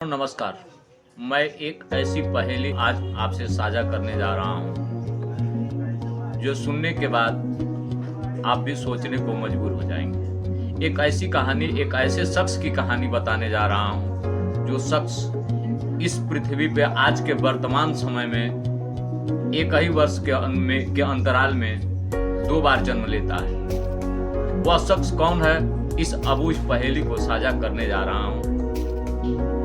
नमस्कार। मैं एक ऐसी पहेली आज आपसे साझा करने जा रहा हूँ जो सुनने के बाद आप भी सोचने को मजबूर हो जाएंगे। एक ऐसी कहानी, एक ऐसे शख्स की कहानी बताने जा रहा हूँ जो शख्स इस पृथ्वी पे आज के वर्तमान समय में एक ही वर्ष के अंतराल में 2 बार जन्म लेता है। वह शख्स कौन है, इस अबूझ पहेली को साझा करने जा रहा हूँ।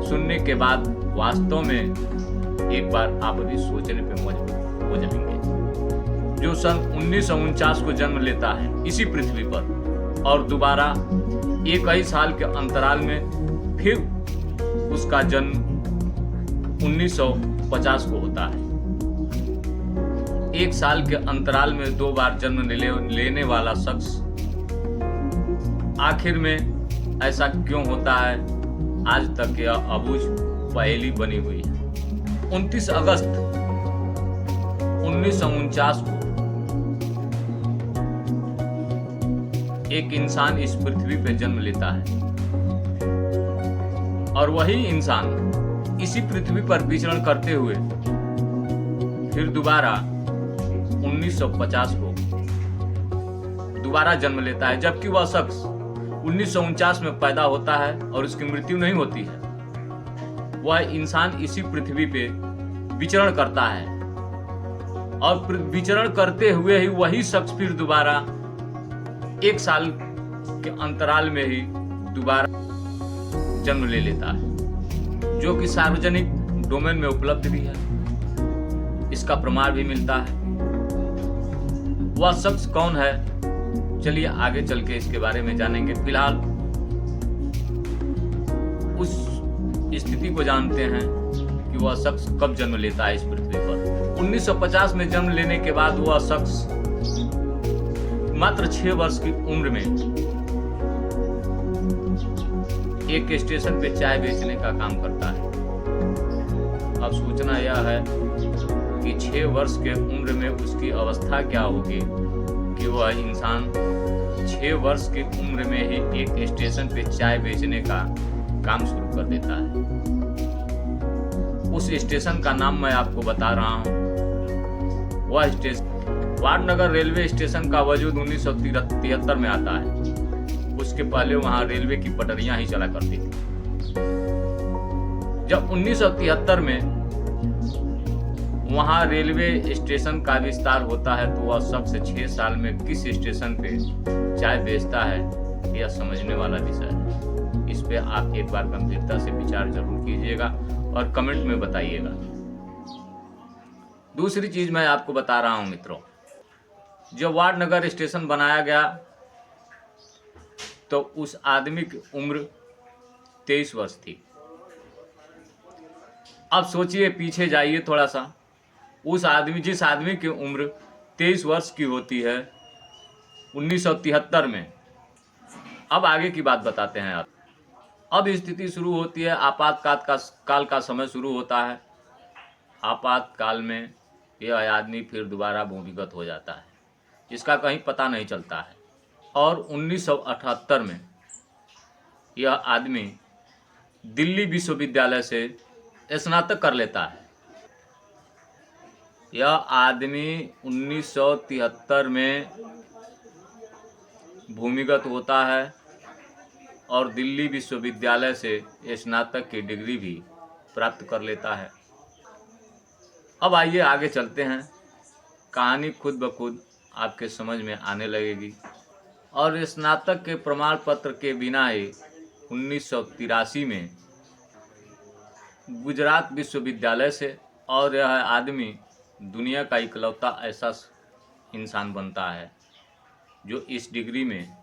सुनने के बाद वास्तव में एक बार आप भी सोचने पे मजबूर हो जाएंगे। जो सन 1949 को जन्म लेता है इसी पृथ्वी पर और दोबारा एक ही साल के अंतराल में फिर उसका जन्म 1950 को होता है। एक साल के अंतराल में 2 बार जन्म लेने वाला शख्स आखिर में ऐसा क्यों होता है, आज तक यह अबूझ पहेली बनी हुई है। 29 अगस्त 1949 को एक इंसान इस पृथ्वी पर जन्म लेता है और वही इंसान इसी पृथ्वी पर विचरण करते हुए फिर दोबारा 1950 को दोबारा जन्म लेता है, जबकि वह शख्स 1949 में पैदा होता है और उसकी मृत्यु नहीं होती है। वह इंसान इसी पृथ्वी पे विचरण करता है और विचरण करते हुए ही वही शख्स फिर दोबारा एक साल के अंतराल में ही दोबारा जन्म ले लेता है, जो कि सार्वजनिक डोमेन में उपलब्ध भी है। इसका प्रमाण भी मिलता है। वह शख्स कौन है, चलिए आगे चल के इसके बारे में जानेंगे। फिलहाल उस स्थिति को जानते हैं कि वह शख्स कब जन्म लेता है इस पृथ्वी पर। 1950 में जन्म लेने के बाद वह शख्स मात्र 6 वर्ष की उम्र में एक स्टेशन पे चाय बेचने का काम करता है। अब सोचना यह है कि 6 वर्ष के उम्र में उसकी अवस्था क्या होगी कि वह इंसान 6 वर्ष की उम्र में ही एक स्टेशन पे चाय बेचने का काम शुरू कर देता है। उस स्टेशन का नाम मैं आपको बता रहा हूँ। वह स्टेशन वाडनगर रेलवे स्टेशन का वजूद 1973 में आता है। उसके पहले वहां रेलवे की पटरियां ही चला करती थी। जब 1973 में वहां रेलवे स्टेशन का विस्तार होता है तो वह शख्स 6 साल में किस स्टेशन पे चाय बेचता है, यह समझने वाला विषय है। इस पे आप एक बार गंभीरता से विचार जरूर कीजिएगा और कमेंट में बताइएगा। दूसरी चीज मैं आपको बता रहा हूं मित्रों, जब वाडनगर स्टेशन बनाया गया तो उस आदमी की उम्र 23 वर्ष थी। अब सोचिए, पीछे जाइए थोड़ा सा। जिस आदमी की उम्र 23 वर्ष की होती है 1973 में, अब आगे की बात बताते हैं आप। अब स्थिति शुरू होती है, आपातकाल का समय शुरू होता है। आपातकाल में यह आदमी फिर दोबारा भूमिगत हो जाता है, जिसका कहीं पता नहीं चलता है। और 1978 में यह आदमी दिल्ली विश्वविद्यालय से स्नातक कर लेता है। यह आदमी 1973 में भूमिगत होता है और दिल्ली विश्वविद्यालय से स्नातक की डिग्री भी प्राप्त कर लेता है। अब आइए आगे चलते हैं। कहानी खुद ब खुद आपके समझ में आने लगेगी। और स्नातक के प्रमाण पत्र के बिना ही 1983 में गुजरात विश्वविद्यालय से, और यह आदमी दुनिया का इकलौता ऐसा इंसान बनता है जो इस डिग्री में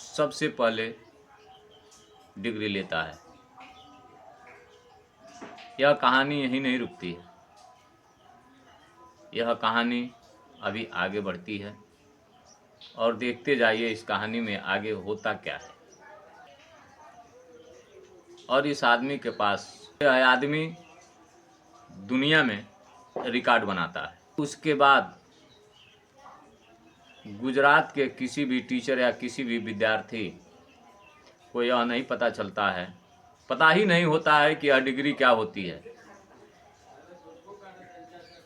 सबसे पहले डिग्री लेता है। यह कहानी यहीं नहीं रुकती है, यह कहानी अभी आगे बढ़ती है और देखते जाइए इस कहानी में आगे होता क्या है। और इस आदमी के पास, यह आदमी दुनिया में रिकॉर्ड बनाता है। उसके बाद गुजरात के किसी भी टीचर या किसी भी विद्यार्थी को यह नहीं पता चलता है पता ही नहीं होता है कि यह डिग्री क्या होती है।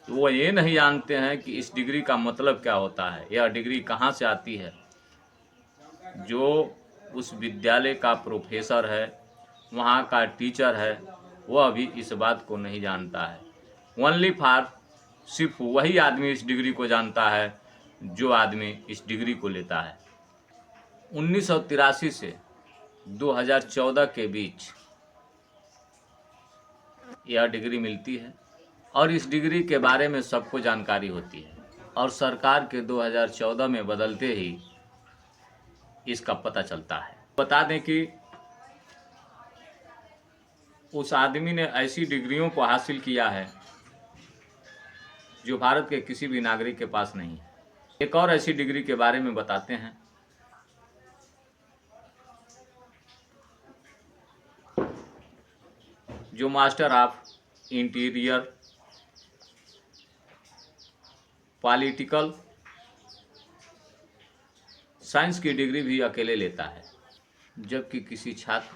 तो वो ये नहीं जानते हैं कि इस डिग्री का मतलब क्या होता है, यह डिग्री कहाँ से आती है। जो उस विद्यालय का प्रोफेसर है, वहाँ का टीचर है, वह भी इस बात को नहीं जानता है। ओनली फॉर सिर्फ वही आदमी इस डिग्री को जानता है जो आदमी इस डिग्री को लेता है। 1983 से 2014 के बीच यह डिग्री मिलती है और इस डिग्री के बारे में सबको जानकारी होती है और सरकार के 2014 में बदलते ही इसका पता चलता है। बता दें कि उस आदमी ने ऐसी डिग्रियों को हासिल किया है जो भारत के किसी भी नागरिक के पास नहीं है। एक और ऐसी डिग्री के बारे में बताते हैं। जो master of interior political science की डिग्री भी अकेले लेता है, जबकि किसी छात्र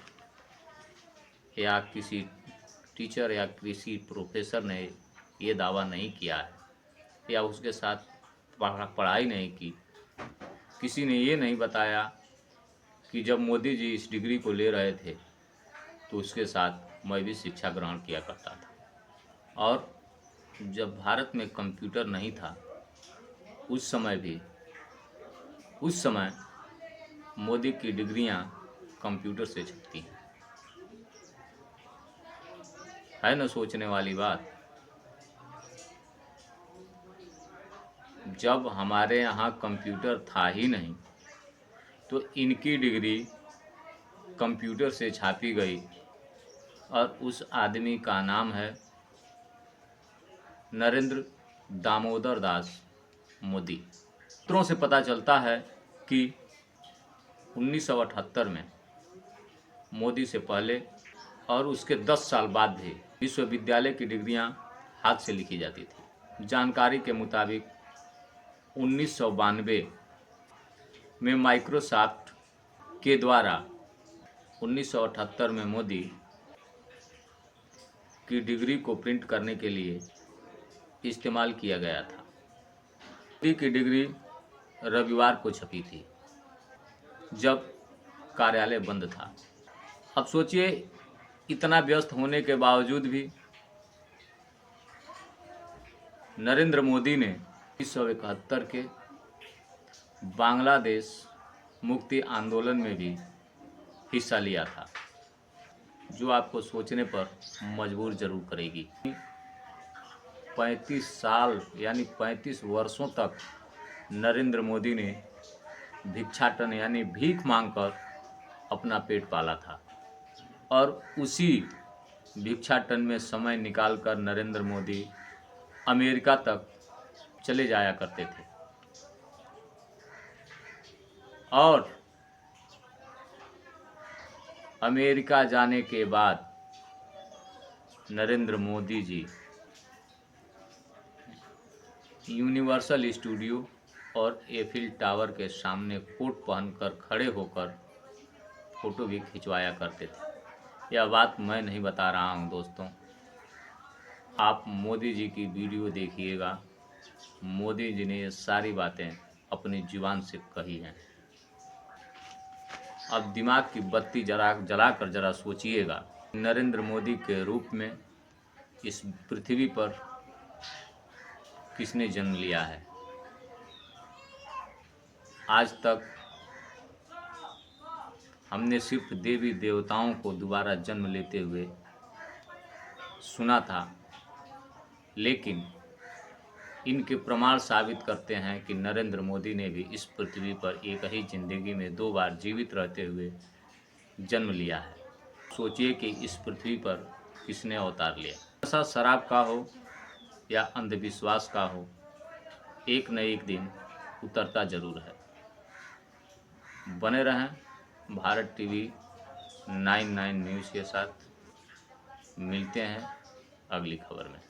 या किसी टीचर या किसी प्रोफेसर ने ये दावा नहीं किया है या उसके साथ पढ़ाई नहीं की। किसी ने ये नहीं बताया कि जब मोदी जी इस डिग्री को ले रहे थे तो उसके साथ मैं भी शिक्षा ग्रहण किया करता था। और जब भारत में कंप्यूटर नहीं था उस समय मोदी की डिग्रियां कंप्यूटर से छपती हैं। है ना सोचने वाली बात। जब हमारे यहाँ कंप्यूटर था ही नहीं तो इनकी डिग्री कंप्यूटर से छापी गई और उस आदमी का नाम है नरेंद्र दामोदर दास मोदी। सूत्रों से पता चलता है कि 1978 में मोदी से पहले और उसके 10 साल बाद भी विश्वविद्यालय की डिग्रियां हाथ से लिखी जाती थी। जानकारी के मुताबिक 1992 में माइक्रोसॉफ्ट के द्वारा 1978 में मोदी की डिग्री को प्रिंट करने के लिए इस्तेमाल किया गया था। मोदी की डिग्री रविवार को छपी थी जब कार्यालय बंद था। अब सोचिए, इतना व्यस्त होने के बावजूद भी नरेंद्र मोदी ने 1971 के बांग्लादेश मुक्ति आंदोलन में भी हिस्सा लिया था, जो आपको सोचने पर मजबूर जरूर करेगी। 35 साल यानी 35 वर्षों तक नरेंद्र मोदी ने भिक्षाटन यानी भीख मांगकर अपना पेट पाला था और उसी भिक्षाटन में समय निकालकर नरेंद्र मोदी अमेरिका तक चले जाया करते थे। और अमेरिका जाने के बाद नरेंद्र मोदी जी यूनिवर्सल स्टूडियो और एफिल टावर के सामने कोट पहनकर खड़े होकर फोटो भी खिंचवाया करते थे। यह बात मैं नहीं बता रहा हूं दोस्तों, आप मोदी जी की वीडियो देखिएगा। मोदी जी ने ये सारी बातें अपनी जुबान से कही हैं। अब दिमाग की बत्ती जलाकर जरा सोचिएगा, नरेंद्र मोदी के रूप में इस पृथ्वी पर किसने जन्म लिया है। आज तक हमने सिर्फ देवी देवताओं को दोबारा जन्म लेते हुए सुना था, लेकिन इनके प्रमाण साबित करते हैं कि नरेंद्र मोदी ने भी इस पृथ्वी पर एक ही जिंदगी में 2 बार जीवित रहते हुए जन्म लिया है। सोचिए कि इस पृथ्वी पर किसने अवतार लिया। ऐसा शराब का हो या अंधविश्वास का हो, एक न एक दिन उतरता जरूर है। बने रहें भारत टीवी 99 न्यूज़ के साथ। मिलते हैं अगली खबर में।